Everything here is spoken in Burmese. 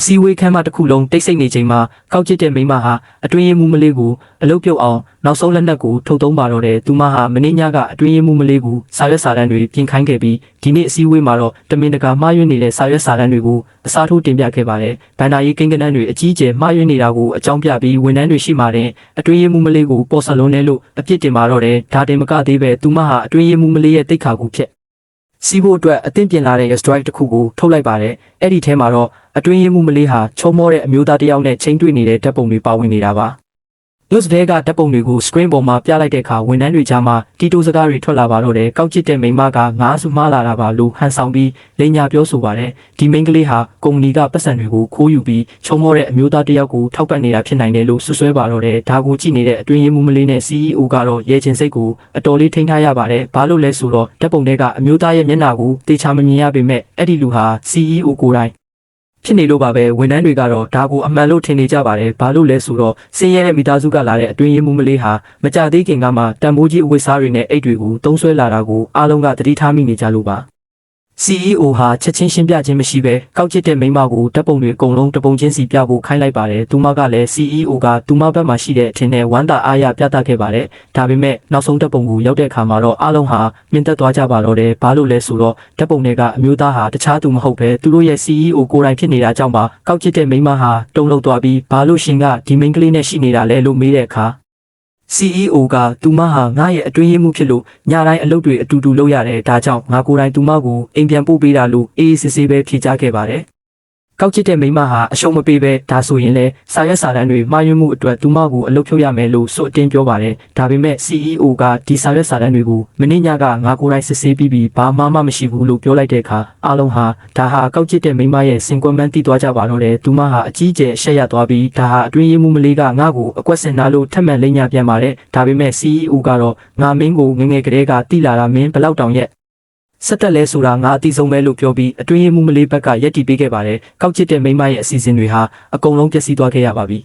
အစည်းအဝေးခန်းမတစ်ခုလုံးတိတ်ဆိတ်နေချိန်မှာကောက်ကျစ်တဲ့မိမဟာအတွင်းရေးမှူးမလေးကိုအလုတ်ပြုတ်အောင်နောက်ဆုံးလက်နက်ကိုထုတ်သုံးပါတော့တယ်သူမဟာမင်းညကအတွင်းရေးမှူးမလေးကိုစာရွက်စာတမ်းတွေပြင်ခိုင်းခဲ့ပြီးဒီနေ့အစည်းအဝေးမှာတော့တမင်တကာမှားယွင်းနေတဲ့စာရွက်စာတမ်းတွေကိုအစားထိုးတင်ပြခဲ့ပါတယ်ဗန္ဒာရေးကိန်းကနန်းတွေအကြီးအကျယ်မှားယွင်းနေတာကိုအကြောင်းပြပြီးဝန်ထမ်းတွေရှိမှတဲ့အတွင်းရေးမှူးမလေးကိုပေါ်ဆလုံးနဲ့လို့အပြစ်တင်ပါတော့တယ်ဒါတင်မကသေးပဲသူမဟာအတွင်းရေးမှူးမလေးရဲ့တိတ်ခါကူဖြစ်စီးဖို့အတွက်အသင့်ပြင်လာတဲ့ strike တစ်ခုကိုထုတ်လိုက်ပါတယ်။အဲ့ဒီထဲမှာတော့အတွင်းရေးမှူးမလေးဟာချုံမောတဲ့အမျိုးသားတစ်ယောက်နဲ့ချိန်တွေ့နေတဲ့ဓာတ်ပုံတွေပါဝင်နေတာပါ။ News တွေကဓာတ်ပုံတွေကို screen ပေါ်မှာပြလိုက်တဲ့အခါဝန်ထမ်းတွေကြားမှာတီတိုစကားတွေထွက်လာပါတော့တယ်။ကောက်ကျစ်တဲ့မိန်းမကငါးစုမှားလာတာပါလို့ဟန်ဆောင်ပြီးလိန်ညာပြောဆိုပါတယ်။ဒီမိန်းကလေးဟာကုမ္ပဏီကပတ်စံတွေကိုခိုးယူပြီးချုံမောတဲ့အမျိုးသားတစ်ယောက်ကိုထောက်ပံ့နေတာဖြစ်နိုင်တယ်လို့ဆွဆွဲပါတော့တယ်။ဒါကိုကြည့်နေတဲ့အတွင်းရေးမှူးမလေးနဲ့ CEO ကတော့ရဲချင်းစိတ်ကိုအတော်လေးထိန်းထားရပါတယ်။ဘာလို့လဲဆိုတော့ဓာတ်ပုံတွေကအမျိုးသားရဲ့မျက်နှာကိုတေချာမမြင်ရပေမဲ့အဲ့ဒီလူဟာ CEO ကိုယ်တိုင်ဖြစ်နေလို့ပါပဲဝန်ထမ်းတွေကတော့ဒါကိုအမှန်လို့ထင်နေကြပါတယ်ဘာလို့လဲဆိုတော့စင်းရဲတဲ့မိသားစုကလာတဲ့အတွင်းရေးမှူးမလေးဟာမကြသေးခင်ကမှတန်ဖိုးကြီးအဝတ်စားတွေနဲ့အိတ်တွေကိုတုံးဆွဲလာတာကိုအားလုံးကသတိထားမိနေကြလို့ပါ CEO ဟာချက်ချင်းရှင်းပြခြင်းမရှိဘဲကောက်ကျစ်တဲ့မိန်းမကိုဓာတ်ပုံတွေအကုန်လုံးတပုံချင်းစီပြဖို့ခိုင်းလိုက်ပါတယ်သူမကလည်း CEO ကသူမဘက်မှာရှိတဲ့အထင်နဲ့ဝမ်းသာအားရပြသခဲ့ပါတယ်ဒါပေမဲ့နောက်ဆုံးဓာတ်ပုံကိုရောက်တဲ့အခါမှာတော့အားလုံးဟာမြင့်တက်သွားကြပါတော့တယ်ဘာလို့လဲဆိုတော့ဓာတ်ပုံတွေကအမျိုးသားဟာတခြားသူမဟုတ်ဘဲသူတို့ရဲ့ CEO ကိုယ်တိုင်ဖြစ်နေတာကြောင့်ပါကောက်ကျစ်တဲ့မိန်းမဟာတုံ့လောက်သွားပြီးဘာလို့ရှင်ကဒီမိန်းကလေးနဲ့ရှိနေတာလဲလို့မေးတဲ့အခါCEO ကသူမဟာငါရဲ့အတွင်းရေးမှုဖြစ်လို့ညတိုင်းအလုပ်တွေအတူတူလုပ်ရတယ်ဒါကြောင့်ငါကိုယ်တိုင်သူမကိုအိမ်ပြန်ပို့ပေးတာလို့အေးအေးဆေးဆေးပဲဖြေကြားခဲ့ပါတယ်ကောက်ကျစ်တဲ့မိန်းမဟာအရှုံးမပေးပဲဒါဆိုရင်လဲစာရွက်စာတမ်းတွေမှားယွင်းမှုအတွက်သူမကိုအလုပ်ဖြုတ်ရမယ်လို့ဆိုအတင်းပြောပါတယ်ဒါပေမဲ့ CEO ကဒီစာရွက်စာတမ်းတွေကိုမင်းညကငါကိုယ်တိုင်စစ်ဆေးပြီးဘာမှမရှိဘူးလို့ပြောလိုက်တဲ့အခါအားလုံးဟာဒါဟာကောက်ကျစ်တဲ့မိန်းမရဲ့စင်ကွန်မှန်းတည်သွားကြပါတော့တယ်သူမဟာအကြီးကျယ်အရှက်ရသွားပြီးဒါဟာအတွင်းရေးမှုမလေးကငါ့ကိုအကွက်စင်နာလို့ထပ်မံလိမ့်ညာပြန်ပါတယ်ဒါပေမဲ့ CEO ကတော့ငါမင်းကိုငငယ်ကလေးကတိလာတာမင်းဘလောက်တောင်ရဲ့စက်တက်လဲဆိုတာငါအတိဆုံးပဲလို့ပြောပြီးအတွင်းရေးမှုမလေးဘက်ကရက်တီပေးခဲ့ပါတယ်ကောက်ကျစ်တဲ့မိန်းမရဲ့အစီအစဉ်တွေဟာအကုန်လုံးပျက်စီးသွားခဲ့ရပါပြီ